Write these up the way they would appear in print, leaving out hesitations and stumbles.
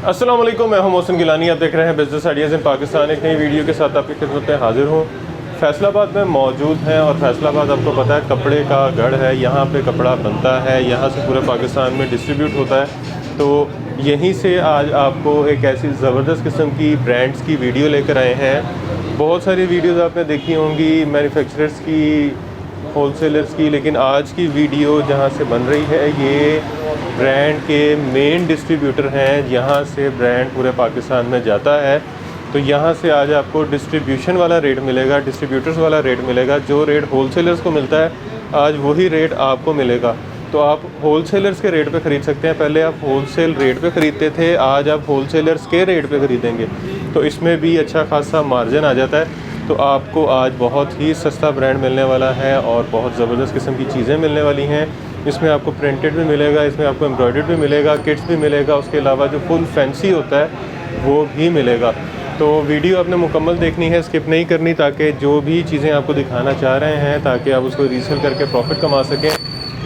अस्सलाम वालेकुम, मैं हूं मोहसिन गिलानी। आप देख रहे हैं बिजनेस आइडियाज़ इन पाकिस्तान। एक नई वीडियो के साथ आपकी खिदमत में हाजिर हूं। फैसलाबाद में मौजूद हैं और फैसलाबाद आपको पता है कपड़े का गढ़ है। यहाँ पे कपड़ा बनता है, यहाँ से पूरे पाकिस्तान में डिस्ट्रीब्यूट होता है। तो यहीं से आज आपको एक ऐसी ज़बरदस्त किस्म की ब्रांड्स की वीडियो लेकर आए हैं। बहुत सारी वीडियोज़ आपने देखी होंगी मैन्युफैक्चरर्स की, होलसेलर्स की, लेकिन आज की वीडियो जहाँ से बन रही है ये ब्रांड के मेन डिस्ट्रीब्यूटर हैं। यहाँ से ब्रांड पूरे पाकिस्तान में जाता है। तो यहाँ से आज आपको डिस्ट्रीब्यूशन वाला रेट मिलेगा, डिस्ट्रीब्यूटर्स वाला रेट मिलेगा। जो रेट होलसेलर्स को मिलता है आज वही रेट आपको मिलेगा। तो आप होलसेलर्स के रेट पे ख़रीद सकते हैं। पहले आप होलसेल रेट पे ख़रीदते थे, आज आप होलसेलर्स के रेट पे ख़रीदेंगे तो इसमें भी अच्छा खासा मार्जिन आ जाता है। तो आपको आज बहुत ही सस्ता ब्रांड मिलने वाला है और बहुत ज़बरदस्त किस्म की चीज़ें मिलने वाली हैं। इसमें आपको प्रिंटेड भी मिलेगा, इसमें आपको एम्ब्रॉयडर्ड भी मिलेगा, किट्स भी मिलेगा, उसके अलावा जो फुल फैंसी होता है वो भी मिलेगा। तो वीडियो आपने मुकम्मल देखनी है, स्किप नहीं करनी, ताकि जो भी चीज़ें आपको दिखाना चाह रहे हैं ताकि आप उसको रीसेल करके प्रॉफिट कमा सकें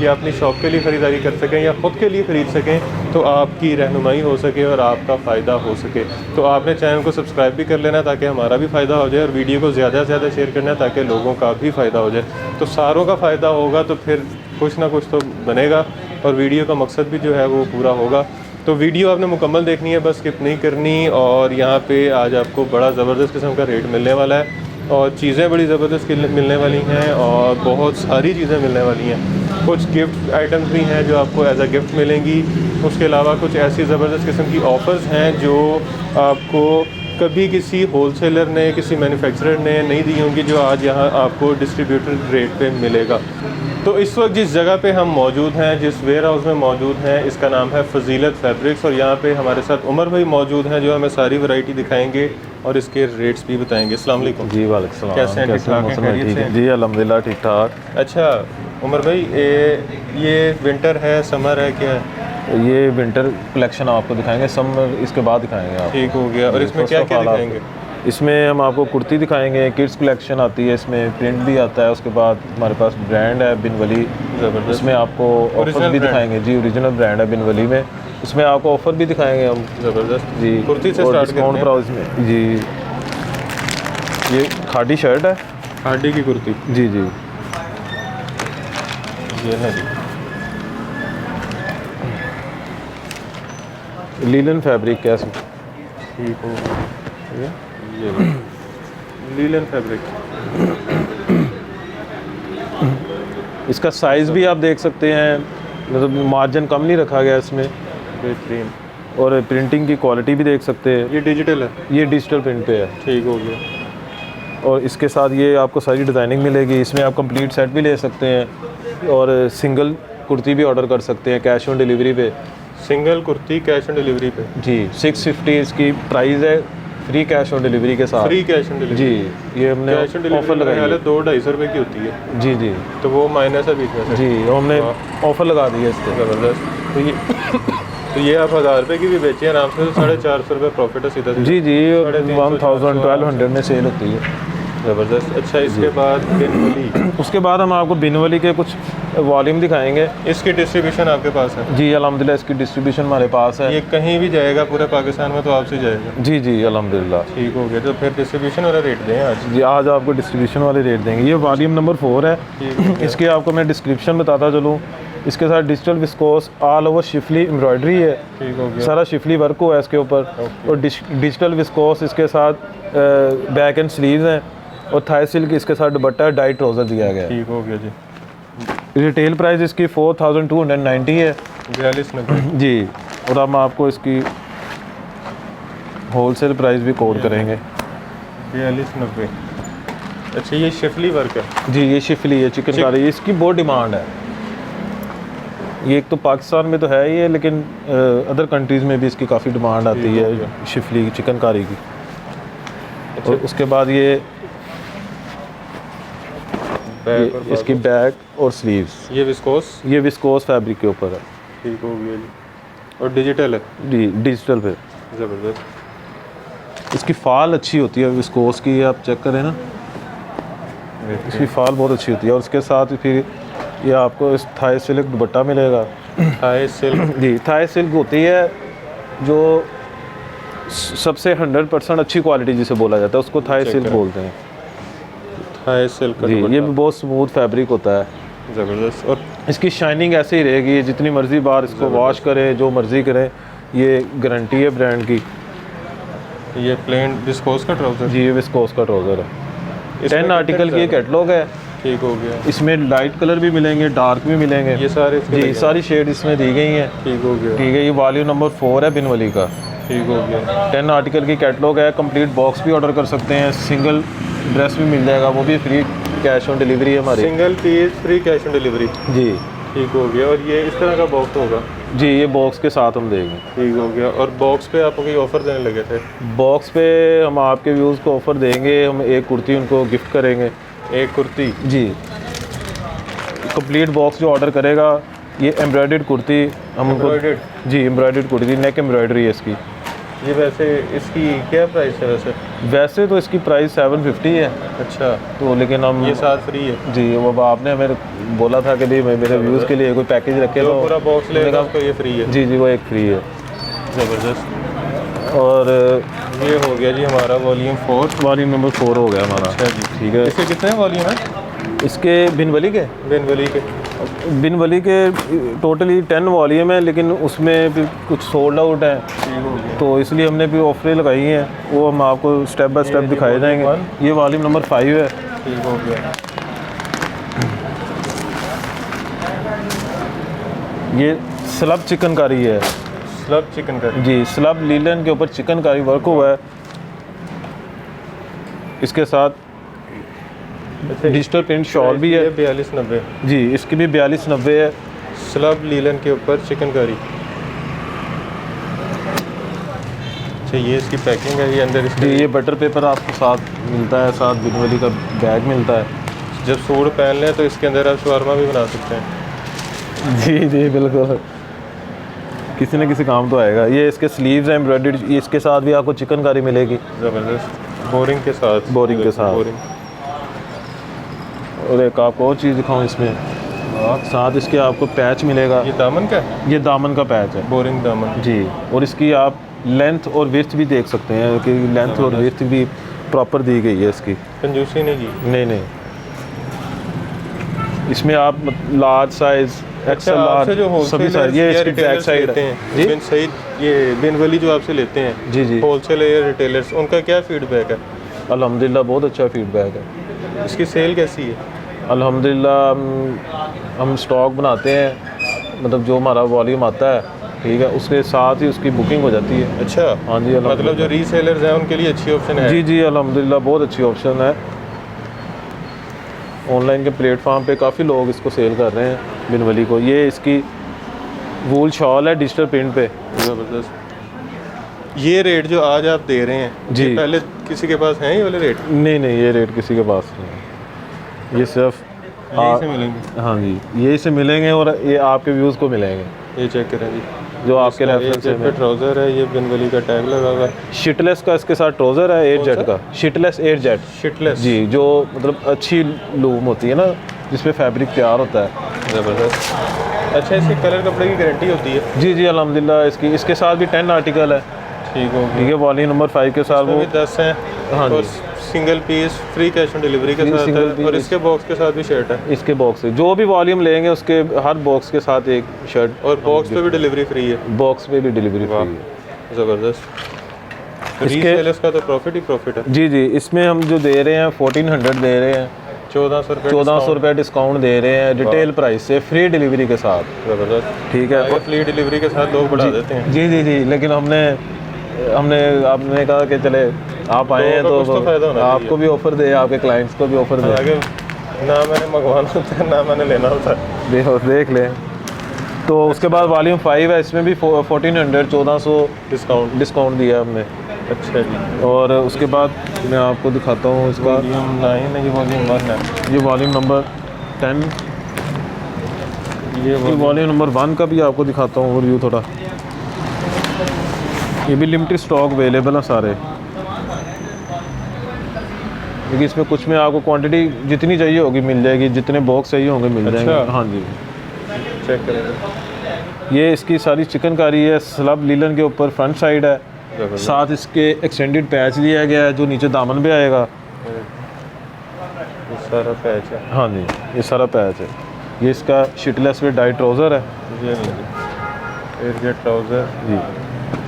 या अपनी शॉप के लिए ख़रीदारी कर सकें या ख़ुद के लिए ख़रीद सकें, तो आपकी रहनुमाई हो सके और आपका फ़ायदा हो सके। तो आपने चैनल को सब्सक्राइब भी कर लेना ताकि हमारा भी फ़ायदा हो जाए और वीडियो को ज़्यादा से ज़्यादा शेयर करना ताकि लोगों का भी फ़ायदा हो जाए। तो सारों का फ़ायदा होगा तो फिर कुछ ना कुछ तो बनेगा और वीडियो का मकसद भी जो है वो पूरा होगा। तो वीडियो आपने मुकम्मल देखनी है, बस स्किप नहीं करनी। और यहाँ पे आज आपको बड़ा ज़बरदस्त किस्म का रेट मिलने वाला है और चीज़ें बड़ी ज़बरदस्त मिलने वाली हैं और बहुत सारी चीज़ें मिलने वाली हैं। कुछ गिफ्ट आइटम्स भी हैं जो आपको एज अ गिफ्ट मिलेंगी। उसके अलावा कुछ ऐसी ज़बरदस्त किस्म की ऑफ़र्स हैं जो आपको कभी किसी होलसेलर ने, किसी मैन्युफैक्चरर ने नहीं दी होंगी, जो आज यहाँ आपको डिस्ट्रीब्यूटर रेट पे मिलेगा। तो इस वक्त जिस जगह पे हम मौजूद हैं, जिस वेयर हाउस में मौजूद हैं, इसका नाम है फजीलत फैब्रिक्स और यहाँ पे हमारे साथ उमर भाई मौजूद हैं जो हमें सारी वैरायटी दिखाएंगे और इसके रेट्स भी बताएंगे। अस्सलाम वालेकुम। जी वालेकुम सलाम। कैसे हैं? ठीक ठाक हैं? ठीक है जी, अल्हम्दुलिल्लाह ठीक ठाक। अच्छा उमर भाई, ये विंटर है, समर है, क्या है? ये विंटर कलेक्शन आपको दिखाएंगे, समर इसके बाद दिखाएंगे आप। ठीक हो गया। और इसमें क्या क्या दिखाएंगे? इसमें हम आपको कुर्ती दिखाएंगे, किड्स कलेक्शन आती है, इसमें प्रिंट भी आता है। उसके बाद हमारे पास ब्रांड है बिन वली, ज़बरदस्त। इसमें आपको ऑफर भी दिखाएंगे जी, ओरिजिनल ब्रांड है बिन वली में। इसमें आपको ऑफर भी दिखाएंगे हम। ज़बरदस्त जी, कुर्ती से स्टार्ट करते हैं। प्राइस में जी, ये खादी शर्ट है, खादी की कुर्ती। जी जी, ये है जी, लीलन फैब्रिक कैसे। ठीक हो गया। ये लीलन फैब्रिक, इसका साइज़ भी आप देख सकते हैं, मतलब मार्जिन कम नहीं रखा गया इसमें, बेहतरीन। और प्रिंटिंग की क्वालिटी भी देख सकते हैं। ये डिजिटल है? ये डिजिटल प्रिंट पे है। ठीक हो गया। और इसके साथ ये आपको सारी डिज़ाइनिंग मिलेगी। इसमें आप कंप्लीट सेट भी ले सकते हैं और सिंगल कुर्ती भी ऑर्डर कर सकते हैं कैश ऑन डिलीवरी पे। Single kurti cash on delivery पे जी, 650 इसकी प्राइस है, फ्री कैश ऑन डिलीवरी के साथ। फ्री कैश ऑन डिलीवरी जी, ये हमने कैश ऑन डिलीवरी ऑफर लगाई है। 200-250 रुपये की होती है। जी जी, तो वो माइनस है बीच में से। जी, हमने ऑफर लगा दी है इस पर। ज़बरदस्त। तो ये आप 1000 रुपये की भी बेचिए आराम से, तो 450 रुपये प्रॉफिट है सीधा। जी जी, 1000-1200 में सेल होती है। ज़बरदस्त। अच्छा, इसके बाद बिन वली। उसके बाद हम आपको बिन वली के कुछ वॉल्यूम दिखाएंगे। इसकी डिस्ट्रीब्यूशन आपके पास है? जी अल्हम्दुलिल्लाह, इसकी डिस्ट्रीब्यूशन हमारे पास है। ये कहीं भी जाएगा पूरे पाकिस्तान में तो आपसे जाएगा? जी जी अल्हम्दुलिल्लाह। ठीक हो गया। तो फिर डिस्ट्रीब्यूशन वाला रेट दें आज। जी, आज आपको डिस्ट्रीब्यूशन वाले रेट देंगे। ये वॉल्यूम नंबर 4 है। इसके आपको मैं डिस्क्रिप्शन बताता चलूँ। इसके साथ digital viscose all over schiffli embroidery है। ठीक हो गया। सारा शिफली वर्क हुआ है इसके ऊपर। और डिजिटल विस्कोस इसके साथ बैक एंड स्लीव्स हैं और थाई सिल्क इसके साथ दुपट्टा डाई ट्राउज़र दिया गया है। ठीक हो गया जी। रिटेल प्राइस इसकी 4290 है। 4290 जी। और हम आपको इसकी होलसेल प्राइस भी कोड करेंगे। 4290। अच्छा, ये शिफली वर्क है? जी, ये शिफली है, चिकनकारी। इसकी बहुत डिमांड है। ये एक तो पाकिस्तान में तो है ही है, लेकिन अदर कंट्रीज़ में भी इसकी काफ़ी डिमांड आती है शिफली चिकनकारी की। अच्छा। और उसके बाद ये इसकी बैक और स्लीव्स, ये विस्कोस? ये विस्कोस फैब्रिक के ऊपर है। ठीक हो गया जी। और डिजिटल है? जी, डिजिटल पे। ज़बरदस्त। इसकी फाल अच्छी होती है विस्कोस की, आप चेक करें ना, इसकी फाल बहुत अच्छी होती है। और उसके साथ फिर ये आपको इस थाई सिल्क दुपट्टा मिलेगा। Thai silk? जी, थाई सिल्क होती है जो सबसे 100% अच्छी क्वालिटी जिसे बोला जाता है उसको थाई सिल्क बोलते हैं। थाई सिल्क जी, ये भी बहुत स्मूथ फैब्रिक होता है, ज़बरदस्त। और इसकी शाइनिंग ऐसे ही रहेगी, जितनी मर्ज़ी बार इसको वॉश करें, जो मर्ज़ी करें, ये गारंटी है ब्रांड की। ये प्लेन विस्कोस का ट्राउज़र, जी, ये विस्कोस का ट्राउज़र है। 10 आर्टिकल की कैटलॉग है, ठीक हो गया। इसमें लाइट कलर भी मिलेंगे, डार्क भी मिलेंगे, ये सारे जी सारी शेड इसमें दी गई हैं। ठीक हो गया, ठीक है, ये वॉल्यूम नंबर 4 है बिनवली का। ठीक हो गया। 10 आर्टिकल की कैटलॉग है, कंप्लीट बॉक्स भी ऑर्डर कर सकते हैं, सिंगल ड्रेस भी मिल जाएगा, वो भी फ्री कैश ऑन डिलीवरी है हमारी। Single piece free cash on delivery, जी ठीक हो गया। और ये इस तरह का बॉक्स होगा? जी, ये बॉक्स के साथ हम देंगे। ठीक हो गया। और बॉक्स पे आपको कोई ऑफ़र देने लगे थे? बॉक्स पे हम आपके व्यूज़ को ऑफ़र देंगे, हम एक कुर्ती उनको गिफ्ट करेंगे। एक कुर्ती? जी, कंप्लीट बॉक्स जो ऑर्डर करेगा, ये एम्ब्रॉयडर्ड कुर्ती हम उनको, जी एम्ब्रॉयडर्ड कुर्ती, नेक एम्ब्रॉयडरी है इसकी। ये वैसे इसकी क्या प्राइस है वैसे? वैसे तो इसकी प्राइस 750 है। अच्छा, तो लेकिन हम ये साथ फ्री है? जी, वो आपने हमें बोला था कि भाई मेरे व्यूज़ के लिए कोई पैकेज रखे, जो तो पूरा बॉक्स लेगा उसको ये फ्री है? जी जी, वो एक फ्री है। ज़बरदस्त। और ये हो गया जी हमारा वॉल्यूम 4। वॉल्यूम नंबर 4 हो गया हमारा। अच्छा जी, ठीक है। इसके कितने वॉल्यूम है? इसके बिनवली के बिनवली के टोटली 10 वॉल्यूम है, लेकिन उसमें भी कुछ सोल्ड आउट है, ठीक हो गया। तो इसलिए हमने भी ऑफरें लगाई हैं, वो हम आपको स्टेप बाय स्टेप दिखाए जाएंगे। ये वॉल्यूम नंबर 5 है। ठीक हो गया। ये स्लब चिकनकारी है। स्लब चिकनकारी? जी, स्लब लीलन के ऊपर चिकनकारी वर्क हुआ है। इसके साथ डिजिटल प्रिंट शॉल भी है। 4290? जी, इसकी भी 4290 है। स्लब लीलन के ऊपर चिकनकारी। अच्छा, ये इसकी पैकिंग है, ये अंदर इसके जी, ये बटर पेपर आपको साथ मिलता है, साथ बिनवली का बैग मिलता है। जब सूट पहन लें तो इसके अंदर आप शवारमा भी बना सकते हैं। जी जी, बिल्कुल, किसी न किसी काम तो आएगा। ये इसके स्लीव्स हैं एम्ब्रॉयडर्ड, इसके साथ भी आपको चिकनकारी मिलेगी। ज़बरदस्त, बोरिंग के साथ। बोरिंग के साथ। बोरिंग। और एक आपको और चीज़ दिखाऊं इसमें, साथ इसके आपको पैच मिलेगा। ये दामन का है? ये दामन का पैच है। बोरिंग दामन? जी, और इसकी आप लेंथ और विड्थ भी देख सकते हैं कि लेंथ और विड्थ भी प्रॉपर दी गई है इसकी, कंजूसी नहीं की? नहीं नहीं। इसमें आप लार्ज साइज, एक्सेल लार्ज, जो सभी साइज, ये इसकी बैक साइड है जी। बिन सईद, ये बिनवली जो आपसे लेते हैं, जी जी, होलसेल या रिटेलर्स, उनका क्या फीडबैक है? अल्हम्दुलिल्लाह बहुत अच्छा फीडबैक है। इसकी सेल कैसी है? अल्हम्दुलिल्लाह हम स्टॉक बनाते हैं, मतलब जो हमारा वॉल्यूम आता है, ठीक है, उसके साथ ही उसकी बुकिंग हो जाती है। अच्छा, हाँ जी, मतलब जो रीसेलर्स हैं उनके लिए अच्छी ऑप्शन है? जी जी, अल्हम्दुलिल्लाह बहुत अच्छी ऑप्शन है। ऑनलाइन के प्लेटफॉर्म पे काफ़ी लोग इसको सेल कर रहे हैं बिनवली को। ये इसकी वूल शॉल है डिजिटल प्रिंट पे। ज़बरदस्त। ये रेट जो आज आप दे रहे हैं जी, ये पहले किसी के पास हैं ये वाले रेट? नहीं नहीं, ये रेट किसी के पास नहीं है, ये सिर्फ यहीं से मिलेंगे? हाँ जी, यही से मिलेंगे, और ये आपके व्यूज़ को मिलेंगे। ये चेक करें जी, जो आपके रेफरेंस पे ट्राउज़र है, ये बिनवली का टैग लगा हुआ है। शिटलेस का इसके साथ ट्राउज़र है, 8 जेट का, शिटलेस 8 जेट। शिटलेस? जी, जो मतलब अच्छी लूम होती है ना, जिसपे फैब्रिक तैयार होता है। ज़बरदस्त। अच्छा, इसके कलर कपड़े की गारंटी होती है? जी जी, अल्हम्दुलिल्लाह। इसके साथ भी 10 आर्टिकल है। ठीक हो ठीक है, वॉल्यूम नंबर 5 के साथ वो 10 हैं। हाँ और जी, single piece free cash on delivery के साथ सिंगल है, पीस। और इसके बॉक्स के साथ भी शर्ट है? इसके बॉक्स से जो भी वॉल्यूम लेंगे उसके हर बॉक्स के साथ एक शर्ट, और बॉक्स पे भी डिलीवरी फ्री है? बॉक्स पे भी डिलीवरी फ्री है। ज़बरदस्त। इसके रीसेलर्स का तो प्रॉफिट ही प्रॉफिट है। जी जी, इसमें हम जो दे रहे हैं 1400 दे रहे हैं, 1400 रुपये डिस्काउंट दे रहे हैं रिटेल प्राइस से, फ्री डिलीवरी के साथ। ज़बरदस्त। ठीक है, फ्री डिलीवरी के साथ लोग बढ़ा देते हैं। जी जी जी, लेकिन आपने कहा कि चले आप आए हैं कुछ तो फायदा तो होना आपको भी ऑफर दे, आपके क्लाइंट्स को भी ऑफर दे। आगे ना मैंने मंगवाना होता है ना मैंने लेना होता है। देख लें। तो उसके बाद वॉल्यूम 5 है, इसमें भी 1400 1400 डिस्काउंट दिया हमने। अच्छा जी। और उसके बाद मैं आपको दिखाता हूँ इसका वॉल्यूम 9 है, ये वॉल्यूम 1 है। ये वॉल्यूम नंबर 10, ये वॉल्यूम नंबर 1 का भी आपको दिखाता हूँ रिव्यू थोड़ा। ये भी लिमिटेड स्टॉक अवेलेबल है सारे, क्योंकि इसमें कुछ में आपको क्वांटिटी जितनी चाहिए होगी मिल जाएगी, जितने बॉक्स चाहिए होंगे मिल जाएंगे। हाँ जी, चेक करेंगे। ये इसकी सारी चिकनकारी है, स्लब लीलन के ऊपर फ्रंट साइड है, ज़बरदस्त। साथ इसके एक्सटेंडेड पैच दिया गया है जो नीचे दामन पे आएगा। ये सारा पैच है। हाँ जी, ये सारा पैच है। ये इसका शिटलेस पे डाई ट्राउज़र है ये एयरजेट ट्राउज़र जी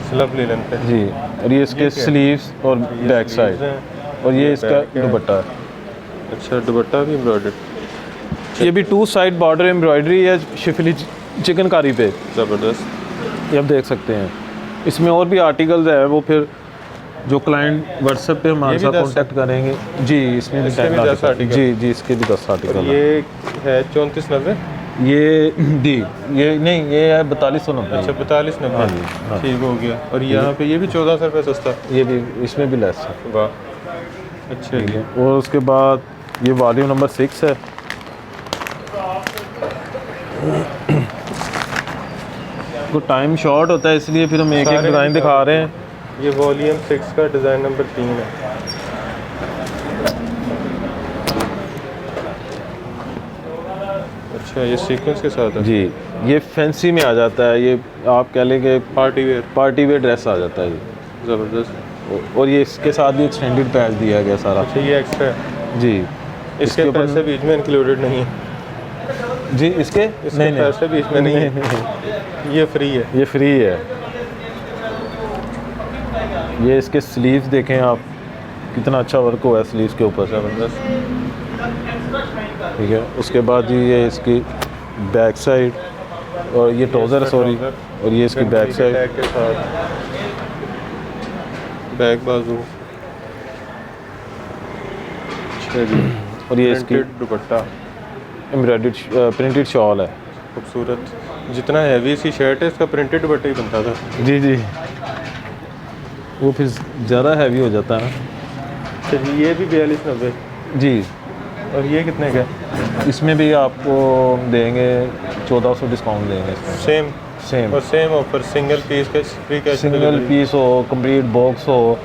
स्लब लिनन पे जी। और ये इसके स्लीव्स और ये बैक sleeves साइड, हैं। और ये इसका back है। दुपट्टा है। अच्छा दुपट्टा भी एम्ब्रॉयडर्ड, ये भी 2 साइड बॉर्डर एम्ब्रॉयडरी है शिफली चिकनकारी पे, ज़बरदस्त। ये आप देख सकते हैं। इसमें और भी आर्टिकल्स है, वो फिर जो क्लाइंट व्हाट्सएप पे हमारे ये भी साथ 10 कांटेक्ट करेंगे जी। इसमें इसके भी 10 आर्टिकल। जी जी, इसके भी 10 आर्टिकल और हैं। ये है 3490। ये दी ये नहीं, ये है 4290। अच्छा 4290। हाँ जी, हाँ। ठीक हो गया। और यहाँ पे ये भी 1400 रुपये सस्ता। ये भी, इसमें भी लेस है। वाह अच्छा ठीक जी। है। और उसके बाद ये वॉल्यूम नंबर 6 है। को टाइम शॉर्ट होता है इसलिए फिर हम एक एक सारे डिज़ाइन दिखा रहे हैं। ये वॉल्यूम 6 का डिज़ाइन नंबर 3 है। अच्छा ये सीक्वेंस के साथ है जी, ये फैंसी में आ जाता है, ये आप कह लें कि party wear. Party wear dress आ जाता है ये। ज़बरदस्त। और ये इसके साथ भी एक्सटेंडेड पैच दिया गया सारा। अच्छा ये एक्स्ट्रा है। जी इसके ऊपर- पैसे बीच में इंक्लूडेड नहीं है। जी इसके इसके पैसे बीच में नहीं है, ये फ्री है। ये फ्री है। ये इसके स्लीव्स देखें आप, कितना अच्छा वर्क हुआ है स्लीव्स के ऊपर। ज़बरदस्त। ठीक है। उसके बाद जी ये इसकी बैक साइड, और ये ट्राउज़र सॉरी, और ये इसकी बैक साइड। टैग के साथ बैक बाजू। अच्छा जी। और ये इसकी प्रिंटेड दुपट्टा एम्ब्रॉयडर्ड प्रिंटेड शॉल है। खूबसूरत। जितना हैवी सी शर्ट है इसका प्रिंटेड दुपट्टा ही बनता था। जी जी, वो फिर ज़्यादा हैवी हो जाता है ना। अच्छा जी ये भी 4290। जी, और ये कितने का? इसमें भी आपको देंगे 1400 डिस्काउंट देंगे इसमें। सेम सेम और सेम ऑफर, सिंगल पीस का फ्री कैश सिंगल पीस हो, कंप्लीट बॉक्स हो,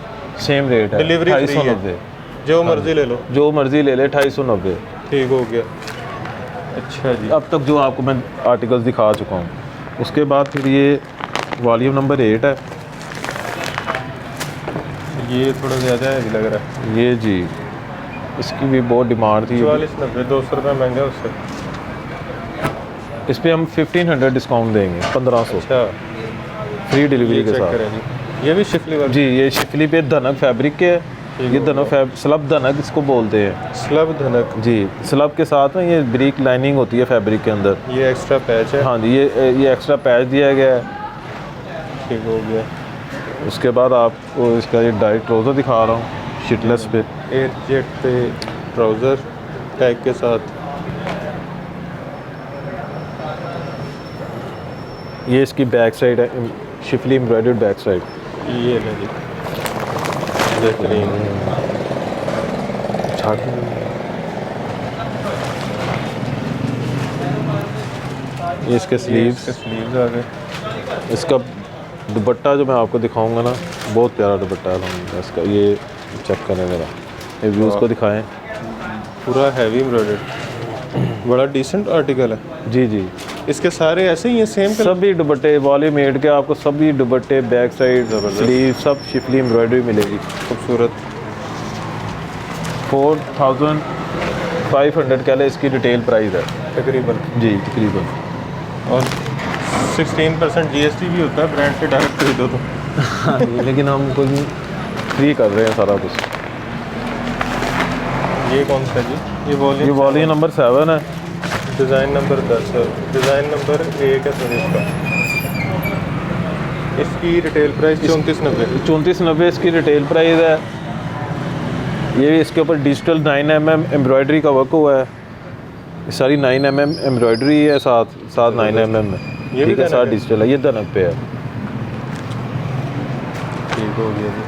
सेम रेट है। डिलीवरी फ्री है। 290, जो मर्जी ले लो। जो मर्जी ले ले 290। ठीक हो गया। अच्छा जी। अब तक जो आपको मैं आर्टिकल्स दिखा चुका हूँ। उसके बाद फिर ये वॉल्यूम नंबर 8 है। ये थोड़ा ज़्यादा हैवी लग रहा है। ये जी, इसकी भी बहुत डिमांड थी। 4490, 200 रुपये महंगा है उससे। इस पर हम 1500 डिस्काउंट देंगे, 1500 अच्छा फ्री डिलीवरी ये के चेक साथ। करें जी। ये भी शिफली वाला जी, ये शिफली पे धनक फैब्रिक के है। ये धनक स्लब धनक इसको बोलते हैं स्लब धनक। जी। स्लब के साथ ना ये ब्रिक लाइनिंग होती है फैब्रिक के अंदर। ये एक्स्ट्रा पैच है। हाँ जी, ये एक्स्ट्रा पैच दिया गया है। ठीक हो गया। उसके बाद आपको इसका ये डाई ट्राउज़र दिखा रहा हूँ शिटलेस पे। एयरजेट पे ट्राउज़र टैग के साथ। ये इसकी बैक साइड है, शिफली एम्ब्रॉयडर्ड बैक साइड। ये ले जी बेहतरीन। ये इसके स्लीव्स, स्लीव्स आ गए। इसका दुपट्टा जो मैं आपको दिखाऊंगा ना, बहुत प्यारा दुपट्टा है इसका। ये चेक करें ज़रा, ये व्यूज़ को दिखाएं। पूरा हैवी एम्ब्रॉयडर्ड, बड़ा डिसेंट आर्टिकल है। जी जी, इसके सारे ऐसे ही हैं सेम कलर। सभी दुपट्टे वॉल्यूम 8 के आपको सभी दुपट्टे बैक साइड स्लीव सब शिफली एम्ब्रॉयडरी मिलेगी। खूबसूरत। 4500 कह लें इसकी रिटेल प्राइस है तकरीबन। जी तकरीबन। और 16% GST भी होता है ब्रांड से डायरेक्ट खरीदो तो। हाँ जी, लेकिन हम कोई फ्री कर रहे हैं सारा कुछ। ये कौन सा जी? ये ये वॉल्यूम नंबर 7 है। डिज़ाइन नंबर 10 है। डिज़ाइन नंबर 1 है सर इसका। इसकी रिटेल प्राइस 3490। 3490 इसकी रिटेल प्राइस है। ये भी इसके ऊपर डिजिटल 9mm एम्ब्रॉयडरी का वर्क हुआ है। ये सारी 9mm एम्ब्रॉयडरी है, साथ 9mm में। ये भी ठीक है, साथ धनक है? डिजिटल है, ये धनक पे है। ठीक हो गया जी।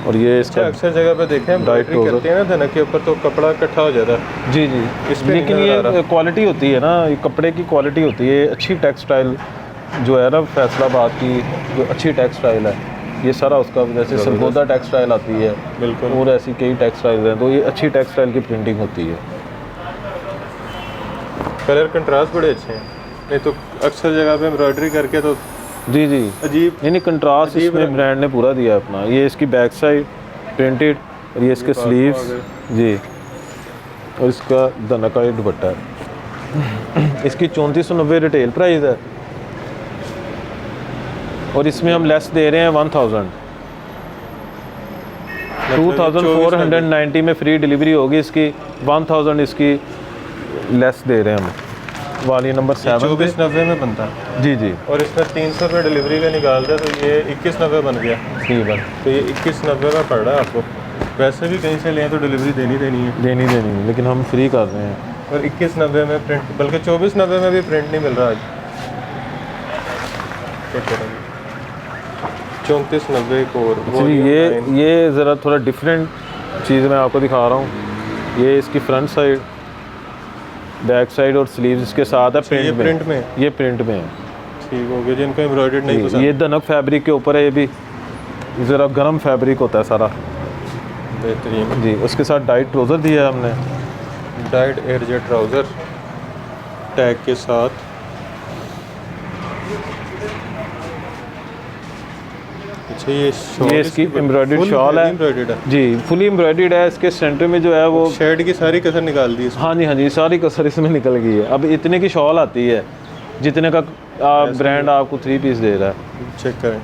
और ये अच्छा इसका अक्सर जगह पे देखें एम्ब्रॉयडरी trouser। करते हैं ना धनक के ऊपर, तो कपड़ा इकट्ठा हो जाता है। जी जी, इस पे लेकिन नहीं नज़र आ ये रहा। क्वालिटी होती है ना, ये कपड़े की क्वालिटी होती है। अच्छी टेक्सटाइल जो है ना फैसलाबाद की, जो अच्छी टेक्सटाइल है, ये सारा उसका, जैसे सरगोदा टेक्सटाइल आती है बिल्कुल। और ऐसी कई टेक्सटाइल हैं, तो ये अच्छी टेक्सटाइल की प्रिंटिंग होती है। कलर कंट्रास्ट बड़े अच्छे हैं। नहीं तो अक्सर जगह पे एम्ब्रॉयडरी करके तो जी जी, अजीब यानी कंट्रास्ट अजीब इसमें रंग। ब्रांड ने पूरा दिया अपना। ये इसकी बैक साइड प्रिंटेड और ये इसके बाजू स्लीव्स आ जी, और इसका दना का ये दुपट्टा है। इसकी 3490 रिटेल प्राइस है और इसमें हम लेस दे रहे हैं 1000। 2490 में फ्री डिलीवरी होगी इसकी, 1000 इसकी लेस दे रहे हैं हम वाली नंबर 7 पे। 2490 में बनता है जी जी और इसमें 300 रुपये डिलीवरी का निकाल दिया तो ये 2190 बन गया। तकरीबन तो ये 2190 का पड़ रहा है आपको। वैसे भी कहीं से लें तो डिलीवरी देनी है देनी है, लेकिन हम फ्री कर रहे हैं। और 2190 में प्रिंट, बल्कि 2490 में भी प्रिंट नहीं मिल रहा आज। 3490 को और एक्चुअली ये ज़रा थोड़ा डिफरेंट चीज़ मैं आपको दिखा रहा हूँ। ये इसकी फ्रंट साइड, बैक साइड और स्लीव्स इसके साथ है ये प्रिंट में ये प्रिंट में है। ठीक हो गया। जिनको एम्ब्रॉयडर्ड नहीं पसंद, ये धनक फैब्रिक के ऊपर है, ये भी ज़रा गर्म फैब्रिक होता है सारा। बेहतरीन जी, उसके साथ डाइट ट्राउज़र दिया है हमने, डाइड एयरजेट ट्राउज़र टैग के साथ। अच्छा ये इसकी एम्ब्रॉयडर्ड शॉल है एम्ब्रॉयडर्ड है जी, फुली एम्ब्रॉयडर्ड है। इसके सेंटर में जो है वो, शर्ट की सारी कसर निकाल दी इसमें। हाँ जी सारी कसर इसमें निकल गई है। अब इतने की शॉल आती है जितने का ब्रांड आपको 3 पीस दे रहा है। चेक करें।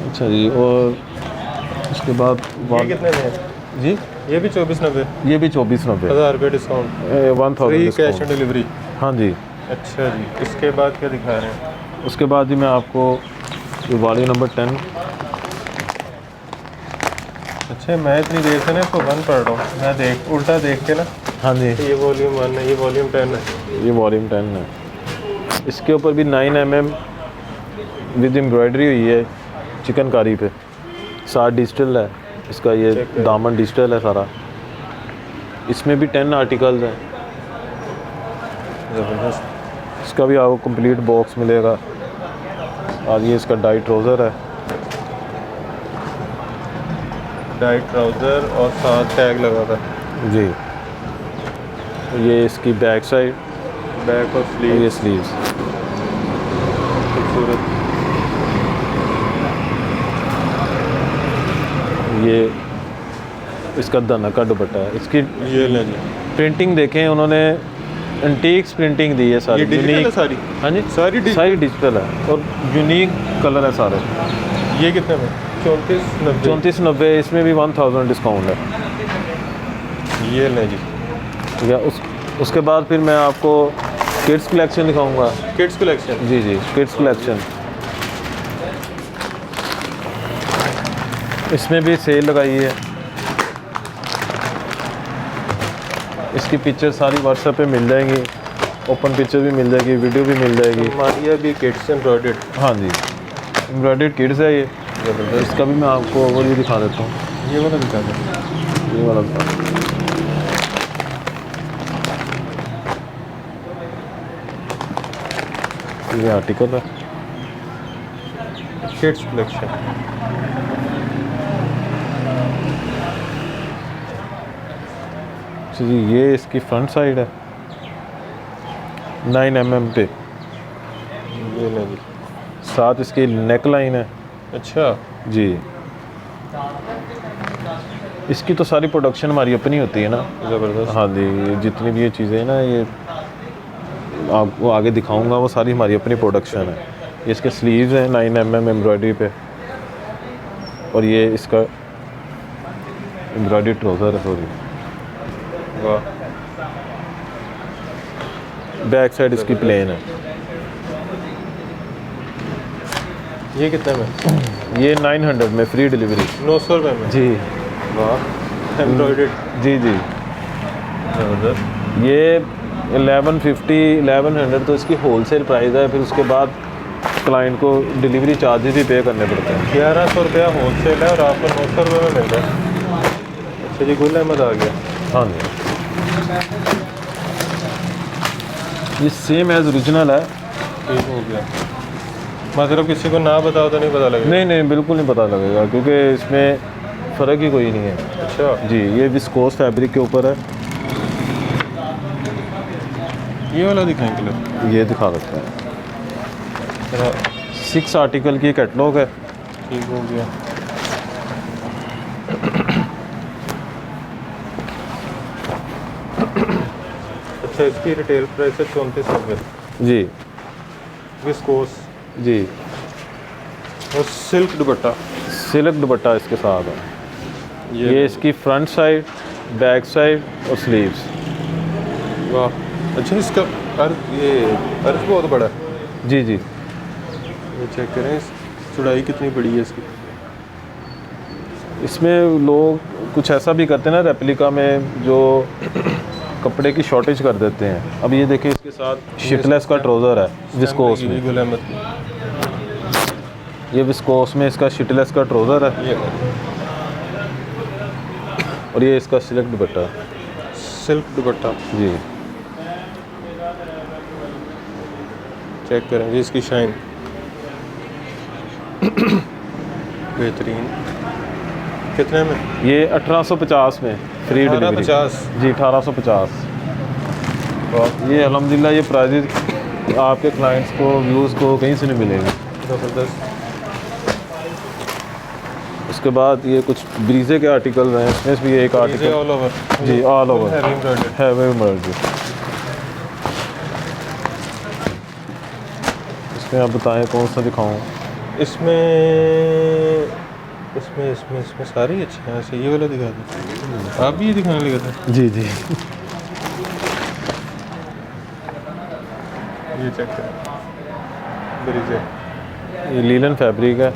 अच्छा जी, और उसके बाद ये कितने में है? जी, ये भी 2490, ये भी 2490, 1000 रुपये discount, 1000 free cash on discount. Delivery. हाँ जी, अच्छा जी, इसके बाद क्या दिखा रहे हैं? उसके बाद जी मैं आपको ये वाली नंबर 10। अच्छा मैं इतनी देर से ना इसको 1 पढ़ रहा हूँ, मैं उल्टा देख के ना। हाँ जी, ये वॉल्यूम 1 है, ये वॉल्यूम 10 है। ये वॉल्यूम 10 है। इसके ऊपर भी 9 mm विद एम्ब्रॉयडरी हुई है चिकनकारी पे, साथ डिजिटल है इसका, ये दामन डिजिटल है सारा। इसमें भी 10 आर्टिकल्स हैं। ज़बरदस्त। इसका भी आपको कंप्लीट बॉक्स मिलेगा। और ये इसका डाइट ट्राउज़र है, डाइट ट्राउज़र और साथ टैग लगा था जी। ये इसकी बैक साइड, बैक और और स्लीव। ये स्लीव्स। खूबसूरत। ये इसका दना का दुपट्टा है। इसकी ये ले जी। प्रिंटिंग देखें उन्होंने, एंटीक्स प्रिंटिंग दी है सारी, ये डिजिटल है यूनिक। सारी? हाँ जी, सारी सारी डिजिटल है और यूनिक कलर है सारे। ये कितने में? 3490। 3490, इसमें भी 1000 डिस्काउंट है। ये ले जी। ठीक है, उसके बाद फिर मैं आपको किड्स कलेक्शन दिखाऊंगा। Kids collection. जी जी, किड्स कलेक्शन। इसमें भी सेल लगाई है। इसकी पिक्चर सारी व्हाट्सएप पे मिल जाएंगी, ओपन पिक्चर भी मिल जाएगी, वीडियो भी मिल जाएगी। मारिया भी किड्स एम्ब्रॉयडर्ड। हाँ जी, एम्ब्रॉयडर्ड किड्स है ये। इसका भी मैं आपको वो ये दिखा देता हूँ, ये वाला दिखा दें। ये वाला दिखा। ये आर्टिकल है किड्स कलेक्शन। अच्छा जी, ये इसकी फ्रंट साइड है 9 mm पे, ये ले जी। साथ इसकी नेक लाइन है अच्छा जी। इसकी तो सारी प्रोडक्शन हमारी अपनी होती है ना। ज़बरदस्त। हाँ जी, ये जितनी भी ये चीज़ें हैं ना, ये आपको आगे दिखाऊंगा, वो सारी हमारी अपनी प्रोडक्शन है। ये इसके स्लीव्स हैं 9 mm एम्ब्रॉयडरी पे, और ये इसका एम्ब्रॉयडरी ट्राउज़र है। सॉरी, वाह। बैक साइड इसकी प्लेन है। ये कितने में? ये 900 में फ्री डिलीवरी 900 रुपये में। जी। वाह। एम्ब्रॉयडर्ड। जी जी, ज़बरदस्त। ये 1100 तो इसकी होलसेल प्राइस है। फिर उसके बाद क्लाइंट को डिलीवरी चार्जेस भी पे करने पड़ते हैं। 1100 रुपया होलसेल है और आपको 900 रुपये में मिल रहा है। अच्छा जी, गुल अहमद आ गया। हाँ जी, ये सेम एज ओरिजिनल है। ठीक हो गया। मतलब किसी को ना बताओ तो नहीं पता लगेगा? नहीं नहीं, बिल्कुल नहीं पता लगेगा, क्योंकि इसमें फ़र्क ही कोई नहीं है। अच्छा जी, ये विस्कोस फैब्रिक के ऊपर है। ये वाला दिखाएं कलर। ये दिखा सकते हैं। 6 आर्टिकल की कैटलॉग है। ठीक हो गया। अच्छा, इसकी रिटेल प्राइस है 34 जी विस्कोस जी। और सिल्क दुपट्टा। सिल्क दुपट्टा इसके साथ है। ये इसकी फ्रंट साइड, बैक साइड और स्लीव्स। वाह, अच्छा इसका ये अर्ज बहुत बड़ा है। जी जी। ये चेक करें, चौड़ाई कितनी बड़ी है इसकी। इसमें लोग कुछ ऐसा भी करते हैं ना, रेप्लिका में जो कपड़े की शॉर्टेज कर देते हैं। अब ये देखिए इसके साथ शिटलेस का ट्राउज़र है विस्कोस में। गुल अहमद की। ये विस्कोस में इसका शिटलेस का ट्राउज़र है ये और ये इसका सिल्क दुपट्टा। सिल्क दुपट्टा। जी। चेक करें जी इसकी शाइन बेहतरीन। कितने में? ये 1850 में फ्री डिलीवरी। 1850 जी 1850। ये अल्हम्दुलिल्लाह ये प्राइजेज आपके क्लाइंट्स को, व्यूज़ को कहीं से नहीं मिलेंगे। ज़बरदस्त। उसके बाद ये कुछ ब्रीजे के आर्टिकल हैं, इसमें भी एक आर्टिकल ऑल ओवर। जी all over heavy embroidered. Heavy embroidery. इसमें आप बताएं कौन सा दिखाऊं? इसमें सारे अच्छे हैं। ऐसे ये वाला दिखा दो। आप भी ये दिखाने लगे थे? जी जी। ये चेक करें, ब्रीजे। ये लीलन फैब्रिक है।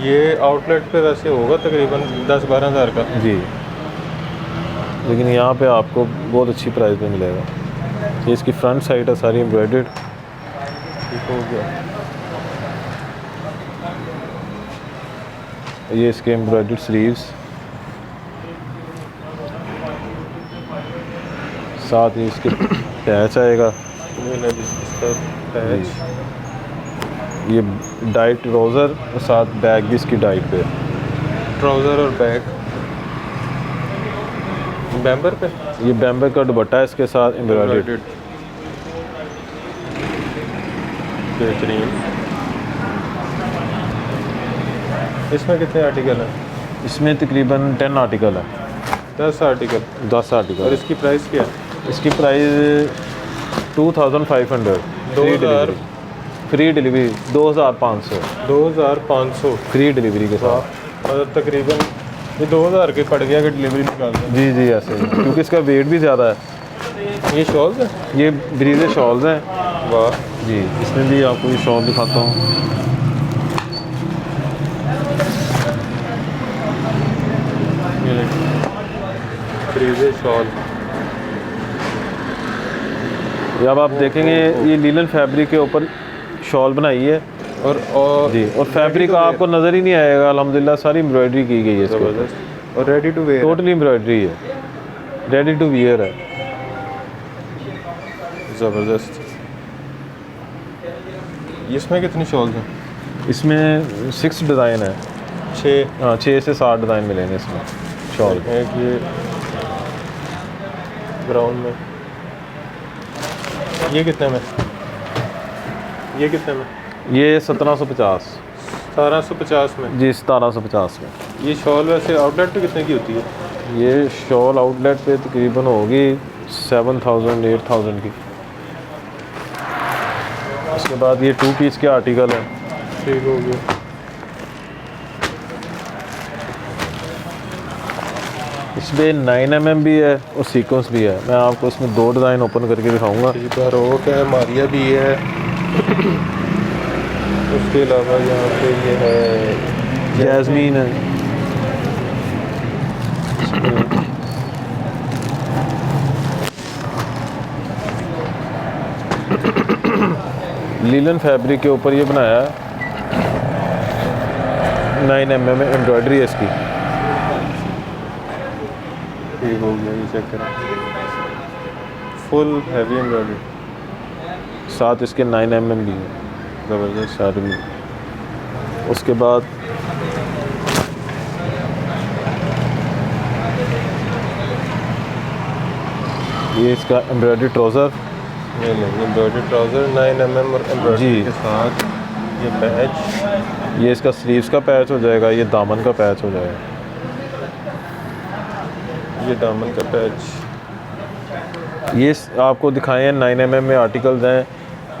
ये आउटलेट पे वैसे होगा तकरीबन 10-12 हज़ार का। जी, लेकिन यहाँ पे आपको बहुत अच्छी प्राइस पे मिलेगा। ये इसकी फ्रंट साइड है सारी एम्ब्रॉयडर्ड। ठीक हो गया। ये इसके एम्ब्रॉयडर्ड स्लीव्स, साथ ही इसके पैच आएगा। ये ले लीजिए इसका पैच। ये डाइट ट्राउज़र और साथ बैग भी इसकी डाइट पे। ट्राउज़र और बैग बैम्बर पे। ये बैम्बर का दुपट्टा है इसके साथ एम्ब्रॉयडर्ड। बेहतरीन। इसमें कितने आर्टिकल हैं? इसमें तकरीबन 10 आर्टिकल है। 10 आर्टिकल। 10 और आर्टिकल। इसकी प्राइस क्या है? इसकी price 2500। 2000 free delivery 2500 2500 free delivery के साथ। मतलब तकरीबन ये 2000 के पड़ गया अगर डिलीवरी निकाल दें। जी जी ऐसे ही, क्योंकि इसका वेट भी ज़्यादा है। ये शॉल्स है। ये ब्रीजे शॉल्स हैं। वाह। जी, इसमें भी आपको ये शॉल दिखाता हूँ। ये देखिए, ब्रीजे शॉल। ये अब आप देखेंगे ये लीलन फैब्रिक के ऊपर शॉल बनाई है और जी, और फैब्रिक आपको नज़र ही नहीं आएगा। अल्हम्दुलिल्लाह सारी एम्ब्रॉयडरी की गई है इसके ऊपर। ज़बरदस्त। और ready to wear. Totally embroidery है, रेडी टू वियर है। ज़बरदस्त। इसमें कितनी शॉल्स हैं? इसमें 6 डिज़ाइन है। 6। हाँ 6 से 7 डिज़ाइन मिलेंगे इसमें शॉल। एक ये ब्राउन में। ये कितने में? ये कितने में? ये 1750। 1750 में। जी 1750 में। ये शॉल वैसे आउटलेट पे कितने की होती है? ये शॉल आउटलेट पे तकरीबन होगी 7000-8000 की। उसके बाद ये 2 पीस के आर्टिकल है। ठीक हो गया। इसमें 9 mm भी है और सीक्वेंस भी है। मैं आपको इसमें 2 डिज़ाइन ओपन करके दिखाऊंगा। रोक है, मारिया भी है। उसके अलावा यहाँ पे ये है जैस्मीन है। लीलन फैब्रिक के ऊपर ये बनाया है। 9 mm में एम्ब्रॉयडरी है इसकी। ठीक हो गया। ये चेक करें, फुल हैवी एम्ब्रॉयडरी। साथ इसके 9 mm भी है। ज़बरदस्त साड़ी में। उसके बाद ये इसका एम्ब्रॉयडरी ट्राउज़र ये नहीं एम्ब्रॉयडरी ट्राउज़र 9 mm और एम्ब्रॉयडरी जी। के साथ ये पैच। ये इसका स्लीव्स का पैच हो जाएगा, ये दामन का पैच हो जाएगा। ये दामन का पैच। ये आपको दिखाए हैं 9 mm में आर्टिकल्स हैं,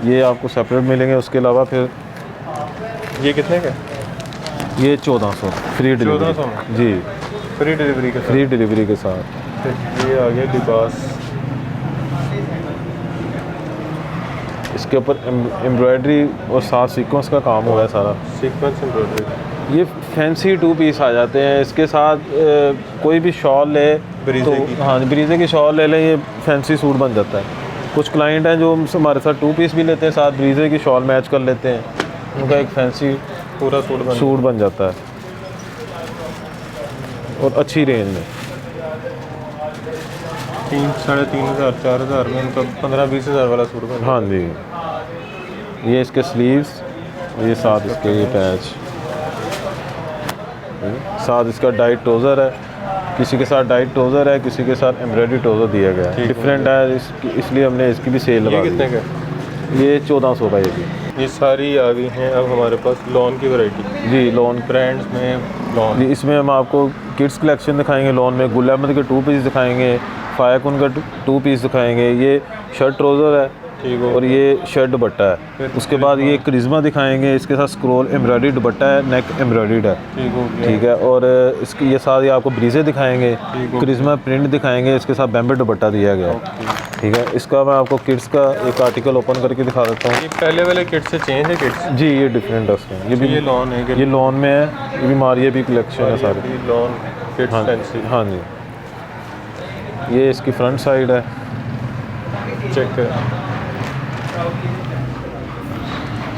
ये आपको सेपरेट मिलेंगे। उसके अलावा फिर ये कितने का? ये 1400 फ्री डिलीवरी। 1400 में? जी, फ्री डिलीवरी के साथ। फ्री डिलीवरी के साथ। फिर ये आ गया लिबास। इसके ऊपर एम्ब्रॉयडरी और साथ सीक्वेंस का काम हुआ है सारा। Sequence embroidery. ये फैंसी 2 पीस आ जाते हैं। इसके साथ कोई भी शॉल ले ब्रीजे की। हाँ ब्रीजे की शॉल ले लें, ये फैंसी सूट बन जाता है। कुछ क्लाइंट हैं जो हमारे साथ 2 पीस भी लेते हैं, साथ ब्रीजे की शॉल मैच कर लेते हैं, उनका एक फैंसी पूरा सूट बन जाता है और अच्छी रेंज में। 3 साढ़े 3 हज़ार 4 हज़ार में उनका 15-20 हज़ार वाला सूट बन। हाँ जी, ये इसके स्लीव्स, ये साथ इसके ये पैच, साथ इसका डाइट ट्राउज़र है। किसी के साथ डाइट ट्राउज़र है, किसी के साथ एम्ब्रॉयडरी ट्राउज़र दिया गया है। डिफरेंट है इसलिए हमने इसकी भी सेल लगा ये दी। कितने का? ये 1400 का। ये भी ये सारी आ गई हैं अब हमारे पास लॉन की वैरायटी। जी, लॉन ब्रांड्स में लॉन। जी, इसमें हम आपको किड्स कलेक्शन दिखाएंगे। लॉन में गुल अहमद के 2 पीस दिखाएंगे, फायकुन का 2 पीस दिखाएंगे। ये शर्ट ट्राउज़र है ठीक हो। और ये शर्ट दुपट्टा है। उसके बाद ये क्रिज्मा दिखाएंगे, इसके साथ स्क्रोल एम्ब्रॉयडरी दुपट्टा है, नेक एम्ब्रॉयडर्ड है। ठीक हो गया। ठीक है, और इसकी ये साथ ये आपको ब्रीजे दिखाएंगे, क्रिज्मा प्रिंट दिखाएंगे, इसके साथ बैम्बे दुपट्टा दिया गया है। ठीक है, इसका मैं आपको किड्स का एक आर्टिकल ओपन करके दिखा देता हूँ। ये पहले वाले किट से चेंज है किट्स? जी, ये डिफरेंट है उसमें। ये भी ये लॉन है कि ये लॉन में है, ये भी मारिया भी कलेक्शन है सारी। ये लॉन किट्स हाँ फैंसी। हाँ जी, ये इसकी फ्रंट साइड है। चेक कर।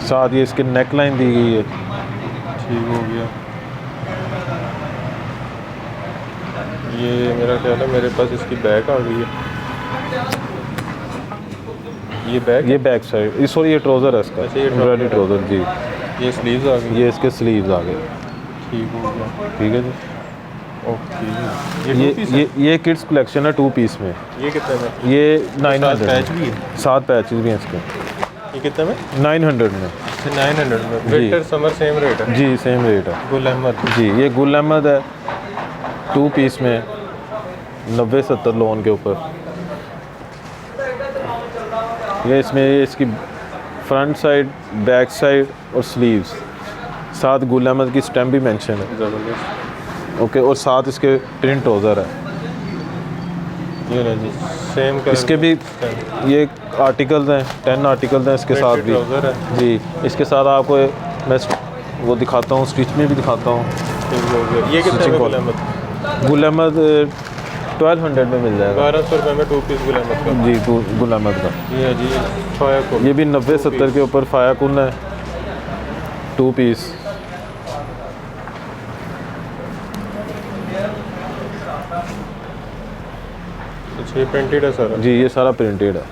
साथ ये इसकी नेक लाइन दी गई है। ठीक हो गया। ये मेरा ख्याल है मेरे पास इसकी बैक आ गई है। ये बैक। ये बैक साइड, सॉरी ये ट्राउज़र है इसका, अच्छा, ये एम्ब्रॉयडरी ट्राउज़र। जी, ये स्लीव्स आ गई। ये इसके स्लीव्स आ गए। ठीक हो गया। ठीक है जी। ओके। ये किड्स कलेक्शन है 2 पीस में। ये कितने में? ये साथ 900 पैच भी है। 7 पैचेस भी हैं इसके। ये कितने में? 900 में। 900 में। विंटर समर सेम रेट है? जी, सेम रेट है। गुल अहमद। जी, ये गुल अहमद है 2 पीस में 90-70 लोन के ऊपर। ये इसमें ये इसकी फ्रंट साइड, बैक साइड और स्लीव्स, साथ गुल अहमद की स्टैम्प भी मेंशन है। ज़बरदस्त। ओके, और साथ इसके प्रिंट ट्राउज़र है। ये ना जी सेम कलर। इसके भी ये आर्टिकल्स हैं, 10 आर्टिकल्स हैं इसके साथ भी। ट्राउज़र है। जी, इसके साथ आपको मैं वो दिखाता हूँ, स्टिच में भी दिखाता हूँ। ठीक हो गया। ये कितने में गुल अहमद? गुल अहमद 1200 में मिल जाएगा। 1200 रुपये में 2 पीस गुल अहमद का। जी, गुल अहमद का। ये है जी फायकुन। ये भी 90-70 के ऊपर फायकुन है 2 पीस। अच्छा, ये प्रिंटेड है सारा? जी, ये सारा प्रिंटेड है।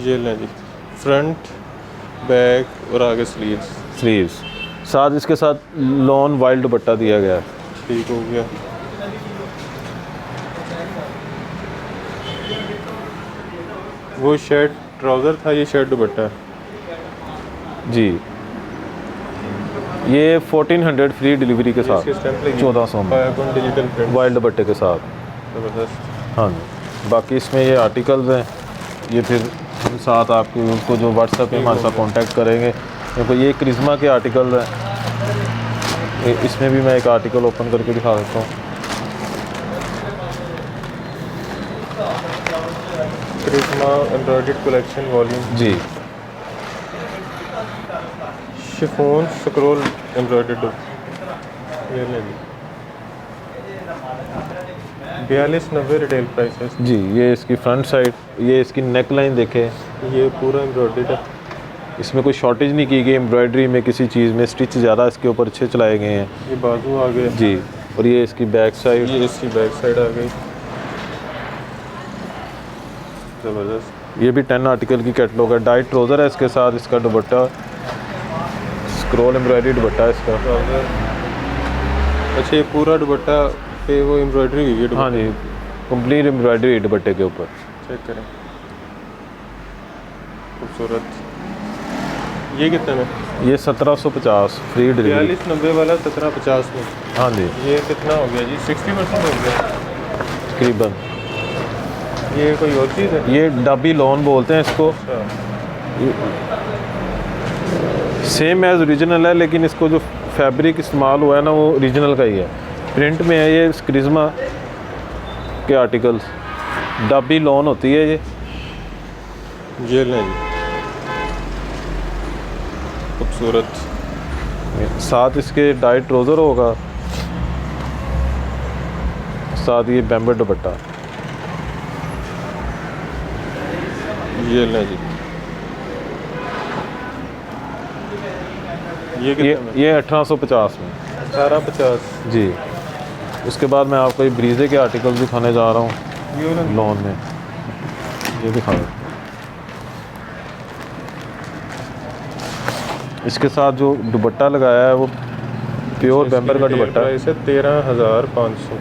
ये लें जी फ्रंट, बैक और आगे स्लीव्स। साथ इसके साथ लॉन वाइल्ड दुपट्टा दिया गया है। ठीक हो गया। वो शर्ट ट्राउज़र था, ये शर्ट दुपट्टा है। जी, ये 1400 फ्री डिलीवरी के साथ, इसकी स्टैम्प लगी? 1400 में फायकुन डिजिटल प्रिंट। वाइल्ड दुपट्टे के साथ। ज़बरदस्त। हाँ जी, बाकी इसमें ये आर्टिकल्स हैं। ये फिर साथ आपके उसको जो व्हाट्सएप पे हमारे साथ कांटेक्ट करेंगे। देखो ये क्रिज्मा के आर्टिकल हैं। इसमें भी मैं एक आर्टिकल ओपन करके दिखा देता हूँ। क्रिज्मा एम्ब्रॉयडर्ड कलेक्शन वॉल्यूम। जी, शिफॉन स्क्रोल एम्ब्रॉयडर्ड। ये ले ली 42.90 रिटेल प्राइस है। जी, ये इसकी फ्रंट साइड, ये इसकी नेक लाइन देखें, ये पूरा एम्ब्रॉयडर्ड है। इसमें कोई शॉर्टेज नहीं की गई एम्ब्रॉयडरी में किसी चीज़ में। स्टिच ज़्यादा इसके ऊपर अच्छे चलाए गए हैं। ये बाजू आ गए। जी, और ये इसकी बैक साइड। ये इसकी बैक साइड आ गई। ज़बरदस्त। ये भी 10 आर्टिकल की कैटलॉग है। डाइट ट्राउज़र है इसके साथ, इसका दुपट्टा स्क्रोल एम्ब्रॉयडरी दुपट्टा है इसका। ट्राउज़र। अच्छा, ये पूरा दुपट्टा पे वो एम्ब्रॉयडरी हुई है? हाँ जी, कंप्लीट एम्ब्रॉयडरी दुपट्टे के ऊपर। चेक करें। खूबसूरत। ये कितने में? ये 1750 फ्री डिलीवरी। 4290 वाला 1750 में। हाँ जी, ये कितना हो गया जी? 60% हो गया तकरीबन। ये कोई और चीज़ है? ये डबी लोन बोलते हैं इसको। अच्छा, सेम एज ओरिजिनल है, लेकिन इसको जो फैब्रिक इस्तेमाल हुआ है ना वो ओरिजिनल का ही है। प्रिंट में है ये क्रिज्मा के आर्टिकल्स। डबी लोन होती है ये लें जी, खूबसूरत। साथ इसके डाइट ट्राउज़र होगा, साथ ये बैम्बर दुपट्टा। ये लें जी, ये कितने में? ये 1850 में। 1850। जी। उसके बाद मैं आपको ये ब्रीजे के आर्टिकल्स दिखाने जा रहा हूँ ये वाला लोन में। ये दिखाएं। इसके साथ जो दुपट्टा लगाया है वो प्योर बैम्बर का दुपट्टा है। प्राइस है 13,500।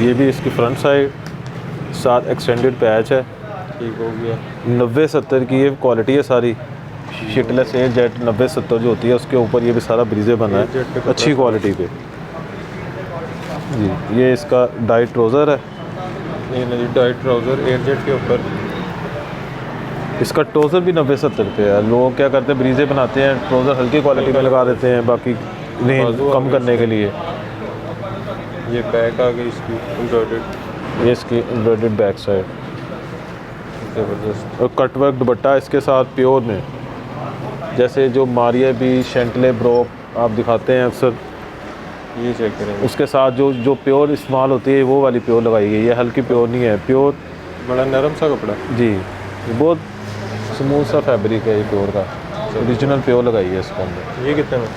ये भी इसकी फ्रंट साइड, साथ एक्सटेंडेड पैच है। ठीक हो गया। 90-70 की ये क्वालिटी है सारी। शिटलेस एयर जेट 90-70 जो होती है उसके ऊपर ये भी सारा ब्रीजे बना एयर जेट पे है कपड़ा अच्छी क्वालिटी पे। जी, ये इसका डाइट ट्राउज़र है। ये ना जी, डाइट ट्राउज़र एयरजेट के ऊपर। इसका ट्राउज़र भी 90-70 पे है। लोग क्या करते हैं, ब्रीजे बनाते हैं, ट्राउज़र हल्की क्वालिटी में लगा देते हैं, बाकी रेंज बाजू आ कम गई करने के लिए। ये बैक आ गई इसकी एम्ब्रॉयडर्ड। ये इसकी एम्ब्रॉयडर्ड बैक साइड ज़बरदस्त। और कटवर्क दुपट्टा इसके साथ प्योर में। जैसे जो मारिया भी, शेंटले, ब्रोक आप दिखाते हैं अक्सर, ये चेक करेंगे। उसके साथ जो प्योर इस्तेमाल होती है वो वाली प्योर लगाई गई है। हल्की प्योर नहीं है, प्योर। बड़ा नरम सा कपड़ा। जी, ये बहुत स्मूथ सा फैब्रिक है ये प्योर का। ओरिजिनल प्योर लगाई है इसके अंदर। ये कितने में?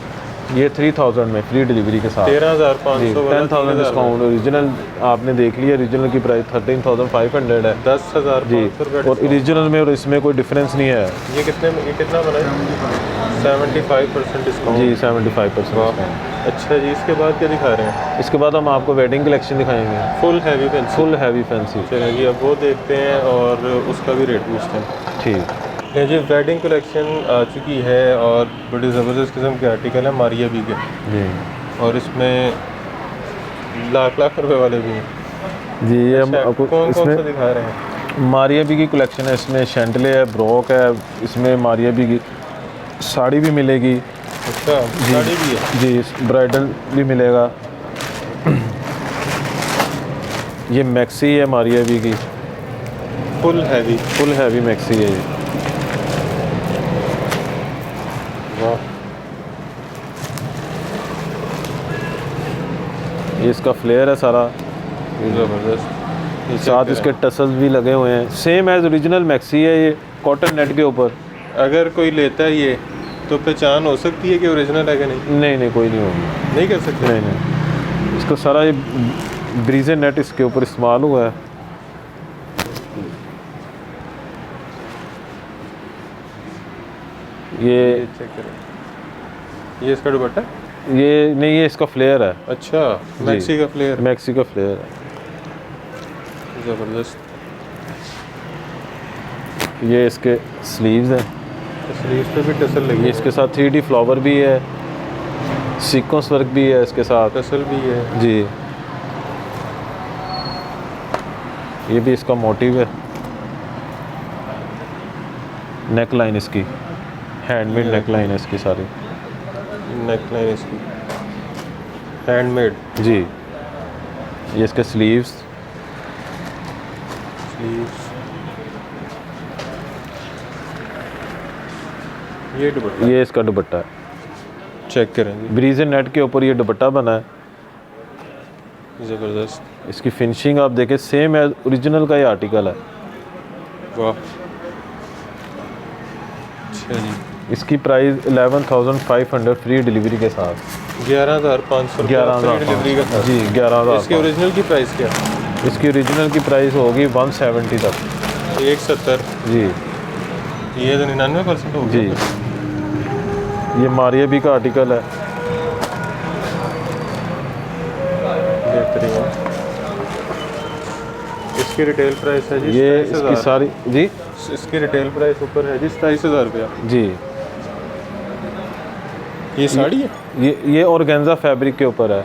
ये 3000 में फ्री डिलीवरी के साथ। 13,500 वाला 10,000 डिस्काउंट। ओरिजिनल आपने देख लिया, ओरिजिनल की प्राइस 13,500 है। 10,500 जी, और ओरिजिनल में और इसमें कोई डिफरेंस नहीं है। ये कितने में? ये कितना बना है? 75% डिस्काउंट। जी, 75% डिस्काउंट। अच्छा जी, इसके बाद क्या दिखा रहे हैं? इसके बाद हम आपको वेडिंग कलेक्शन दिखाएंगे, full heavy pencil. Full heavy fancy. चलिए जी, अब वो देखते हैं और उसका भी रेट पूछते हैं। ठीक। ये जी वेडिंग कलेक्शन आ चुकी है और बड़ी ज़बरदस्त किस्म के आर्टिकल हैं मारिया बी के, जी और इसमें लाख रुपए वाले भी हैं। जी, ये हम अच्छा, आपको कौन सा इसमें दिखा रहे हैं? मारिया बी की कलेक्शन है। इसमें शेंटले है, ब्रोक है, इसमें मारिया बी की साड़ी भी मिलेगी। अच्छा, साड़ी भी है। जी, ब्राइडल भी मिलेगा। ये मैक्सी है मारिया बी की, फुल हैवी मैक्सी है ये। वाह, ये इसका फ्लेयर है सारा। ज़बरदस्त। ये साथ चेक इसके टसल्स भी लगे हुए हैं। सेम एज ओरिजिनल मैक्सी है ये, कॉटन नेट के ऊपर। करें। अगर कोई लेता है ये तो पहचान हो सकती है कि ओरिजिनल है कि नहीं? नहीं, कोई नहीं होगी। नहीं कर सकते। नहीं, इसका सारा ये ब्रीजे नेट इसके ऊपर इस्तेमाल हुआ है। ये चेक करें। ये इसका दुपट्टा? ये नहीं, ये इसका फ्लेयर है। अच्छा, मैक्सी का फ्लेयर। मैक्सी का फ्लेयर है। ज़बरदस्त। ये इसके स्लीव्स हैं। स्लीव्स पे भी टसल लगी ये है। इसके साथ 3D फ्लावर भी है, सीक्वेंस वर्क भी है इसके साथ। टसल भी है। जी, ये भी इसका मोटिव है। नेक लाइन इसकी हैंडमेड नेक लाइन है इसकी सारी। नेकलाइन इसकी हैंडमेड। जी, ये इसके स्लीव्स। स्लीव्स। ये दुपट्टा। ये इसका दुपट्टा है। चेक करेंगे। ब्रीजे नेट के ऊपर ये दुपट्टा बना है। ज़बरदस्त। इसकी फिनिशिंग आप देखें, सेम एज ओरिजिनल का ये आर्टिकल है। वाह। अच्छा जी, इसकी प्राइस 11,500 फ्री डिलीवरी के साथ। 11,500 11,000 डिलीवरी का था। जी, 11,000। इसकी ओरिजिनल की प्राइस क्या? इसकी ओरिजिनल की प्राइस होगी 170 तक। 170। जी ये तो 99% हो जी, गया। ये मारिया बी का आर्टिकल है। इसकी रिटेल प्राइस है जी ये 27,000। इसकी सारी जी इसकी रिटेल प्राइस ऊपर है जी 27,000 रुपया। जी ये साड़ी है, ये ऑर्गेन्जा फैब्रिक के ऊपर है,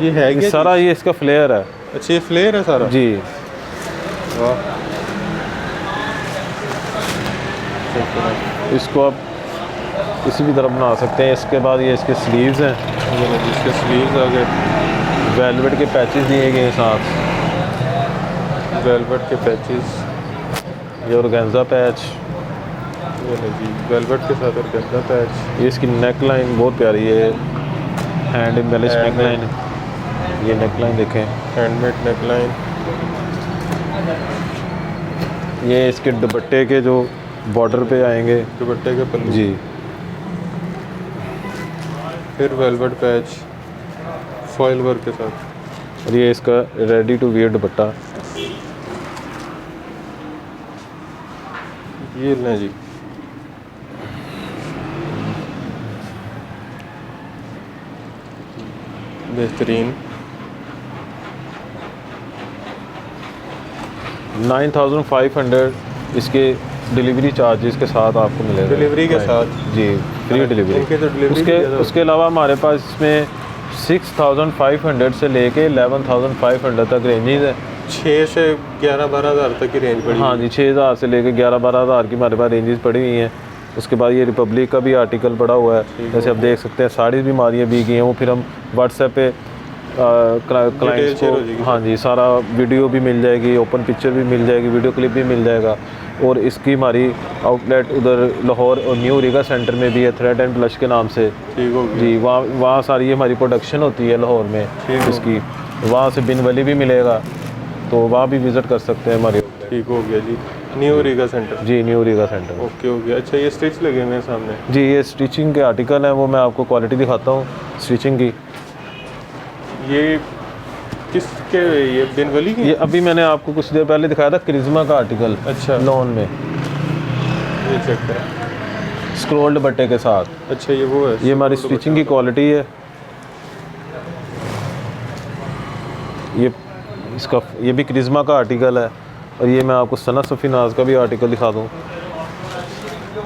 ये है ये क्या सारा ये इसका फ्लेयर है जी? अच्छा ये फ्लेयर है सारा जी। वाह। इसको आप किसी भी तरह बना सकते हैं। इसके बाद ये इसके स्लीव्स हैं, ये लो जी, इसके स्लीव्स आ गए, वेलवेट के पैचेस दिए गए हैं साथ, वेलवेट के पैचेस, ये ऑर्गेन्जा पैच, ये लो जी वेलवेट के साथ ऑर्गेन्जा पैच। ये इसकी नेक लाइन बहुत प्यारी है, हैंड एम्बेलिश नेक लाइन, ये नेक लाइन देखें, हैंडमेड नेक लाइन। ये इसके दुपट्टे के जो बॉर्डर पे आएंगे दुपट्टे के पल्लू जी, फिर वेलवेट पैच फॉइल वर्क के साथ, और ये इसका रेडी टू वियर दुपट्टा, ये लें जी। बेहतरीन 9,500 इसके डिलीवरी चार्जेस के साथ आपको मिलेगा, डिलीवरी के साथ जी, फ्री डिलीवरी। इनके तो डिलीवरी उसके अलावा हमारे पास इसमें 6,500 से लेके 11,500 तक रेंजेस है। 6 से 11-12 हज़ार तक की रेंज पड़ी। हाँ जी, 6,000 से लेके 11-12 हज़ार की हमारे पास रेंजेस पड़ी हुई हैं। उसके बाद ये रिपब्लिक का भी आर्टिकल पड़ा हुआ है, जैसे आप देख सकते हैं साड़ी भी हमारी भी गई हैं, वो फिर हम व्हाट्सएप पे क्लाइंट्स को, हाँ जी, सारा वीडियो भी मिल जाएगी, ओपन पिक्चर भी मिल जाएगी, वीडियो क्लिप भी मिल जाएगा। और इसकी हमारी आउटलेट उधर लाहौर और न्यू रीगा सेंटर में भी है, थ्रेड एंड ब्लश के नाम से। ठीक हो गया जी, वहाँ सारी हमारी प्रोडक्शन होती है लाहौर में इसकी, वहाँ से बिन वली भी मिलेगा, तो वहाँ भी विज़िट कर सकते हैं हमारी। ठीक हो गया जी, न्यू रीगा सेंटर। जी, न्यू रीगा सेंटर। ओके हो गया। अच्छा ये स्टिच लगे हुए हैं सामने जी, ये स्टिचिंग के आर्टिकल हैं, वो मैं आपको क्वालिटी दिखाता हूँ स्टिचिंग की। ये किसके, ये बिन वली की? ये अभी मैंने आपको कुछ देर पहले दिखाया था क्रिज्मा का आर्टिकल, अच्छा लॉन में, ये चेक करें। स्क्रोल्ड बट्टे के साथ। अच्छा ये वो है, ये हमारी स्टिचिंग की क्वालिटी है। ये भी क्रिज्मा का आर्टिकल है, और ये मैं आपको सना सफ़ीनाज का भी आर्टिकल दिखा दूँ।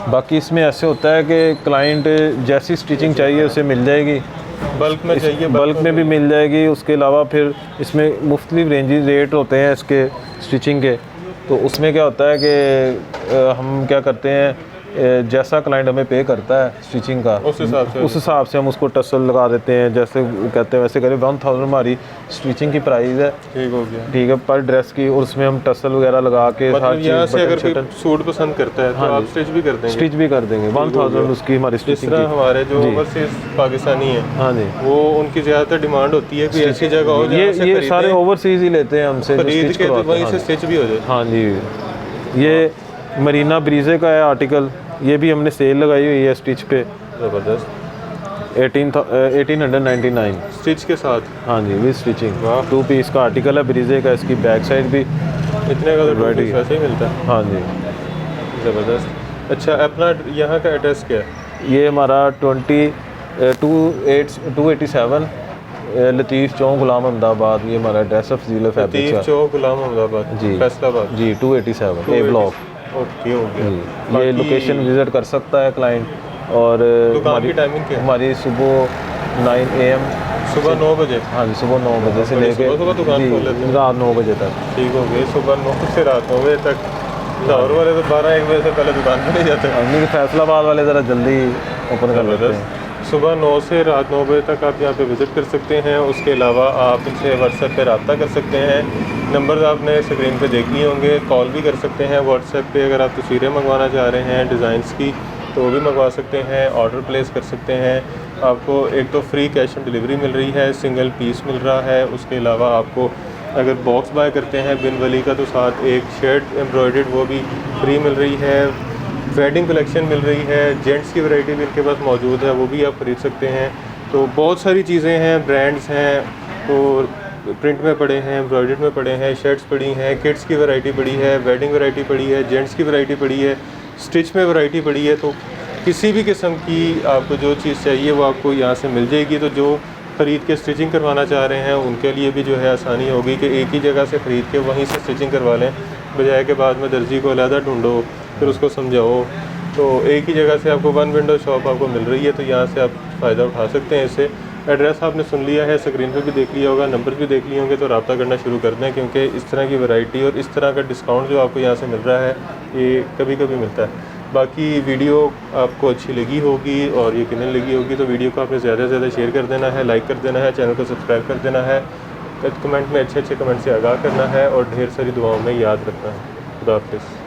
बाकी इसमें ऐसे होता है कि क्लाइंट जैसी स्टिचिंग चाहिए उसे मिल जाएगी, बल्क में चाहिए बल्क में भी मिल जाएगी। उसके अलावा फिर इसमें मुख्तलिफ रेंजेस रेट होते हैं इसके स्टिचिंग के, तो उसमें क्या होता है कि हम क्या करते हैं, जैसा क्लाइंट हमें पे करता है स्टिचिंग का, उस हिसाब से हम उसको टसल लगा देते हैं, जैसे वो कहते हैं वैसे करें। 1,000 हमारी स्टिचिंग की प्राइस है, ठीक हो गया, ठीक है, पर ड्रेस की, और उसमें हम टसल वगैरह लगा के मतलब यहाँ से अगर कोई सूट पसंद करता है तो आप स्टिच भी कर देंगे? स्टिच भी कर देंगे, 1,000 उसकी हमारी स्टिचिंग की। हमारे जो ओवरसीज पाकिस्तानी है, हाँ जी, वो उनकी ज़्यादातर डिमांड होती है कि ऐसी जगह हो ये सारे ओवरसीज ही लेते हैं हमसे, खरीद के वहीं से स्टिच भी हो जाए। हाँ जी, ये मरीना ब्रीजे का है आर्टिकल, ये भी हमने सेल लगाई हुई है स्टिच पे, ज़बरदस्त। 1899 स्टिच के साथ? हाँ जी, विद स्टिचिंग। वाह। 2 पीस का आर्टिकल है ब्रीजे का, इसकी बैक साइड भी इतने का तो वैसे ही मिलता है। हाँ जी, ज़बरदस्त। अच्छा अपना यहाँ का एड्रेस क्या है? ये हमारा 287 लतीफ़ चौक गुलाम अहमदाबाद, ये हमारा एड्रेस है फजील फैब्रिक्स का। लतीफ़ चौक गुलाम अहमदाबाद जी, फैसलाबाद जी, 287 ए ब्लॉक। ओके हो गया। ये लोकेशन विज़िट कर सकता है क्लाइंट। और दुकान की टाइमिंग क्या है? हमारी सुबह 9 AM, सुबह 9 बजे? हाँ जी, सुबह 9 बजे से लेके सुबह दुकान खोल लेते हैं? रात 9 बजे तक। ठीक हो गई, सुबह 9 से रात 9 बजे तक। लाहौर वाले तो 12-1 बजे से पहले दुकान पर नहीं जाते। नहीं, फैसलाबाद वाले ज़रा जल्दी ओपन कर लेते हैं। सुबह 9 से रात 9 बजे तक आप यहाँ पे विज़िट कर सकते हैं। उसके अलावा आप इनसे व्हाट्सएप पे रब्ता कर सकते हैं, नंबर आपने स्क्रीन पे देख लिए होंगे। कॉल भी कर सकते हैं व्हाट्सएप पे, अगर आप तस्वीरें मंगवाना चाह रहे हैं डिज़ाइंस की तो वो भी मंगवा सकते हैं, ऑर्डर प्लेस कर सकते हैं। आपको एक तो फ्री कैश ऑन डिलीवरी मिल रही है, सिंगल पीस मिल रहा है। उसके अलावा आपको अगर बॉक्स बाय करते हैं बिन वली का तो साथ एक शर्ट एम्ब्रॉयडर्ड वो भी फ्री मिल रही है। वेडिंग कलेक्शन मिल रही है, जेंट्स की वैरायटी भी इनके पास मौजूद है, वो भी आप ख़रीद सकते हैं। तो बहुत सारी चीज़ें हैं, ब्रांड्स हैं और प्रिंट में पड़े हैं, एम्ब्रॉयडर्ड में पड़े हैं, शर्ट्स पड़ी हैं, किड्स की वैरायटी पड़ी है, वेडिंग वैरायटी पड़ी है, जेंट्स की वैरायटी पड़ी है, स्टिच में वैरायटी पड़ी है। तो किसी भी किस्म की आपको जो चीज़ चाहिए वो आपको यहाँ से मिल जाएगी। तो जो ख़रीद के स्टिचिंग करवाना चाह रहे हैं उनके लिए भी जो है आसानी होगी कि एक ही जगह से ख़रीद के वहीं से स्टिचिंग करवा लें, बजाय के बाद में दर्जी को अलहदा ढूंढो फिर उसको समझाओ। तो एक ही जगह से आपको वन विंडो शॉप आपको मिल रही है, तो यहाँ से आप फ़ायदा उठा सकते हैं इससे। एड्रेस आपने सुन लिया है, स्क्रीन पे भी देख लिया होगा, नंबर भी देख लिए होंगे, तो रब्ता करना शुरू कर दें, क्योंकि इस तरह की वैरायटी और इस तरह का डिस्काउंट जो आपको यहाँ से मिल रहा है ये कभी कभी मिलता है। बाकी वीडियो आपको अच्छी लगी होगी और यकीनन लगी होगी, तो वीडियो को आपने ज़्यादा से ज़्यादा शेयर कर देना है, लाइक कर देना है, चैनल को सब्सक्राइब कर देना है, कमेंट में अच्छे अच्छे कमेंट से आगाह करना है और ढेर सारी दुआओं में याद रखना है। खुदा हाफ़िज़।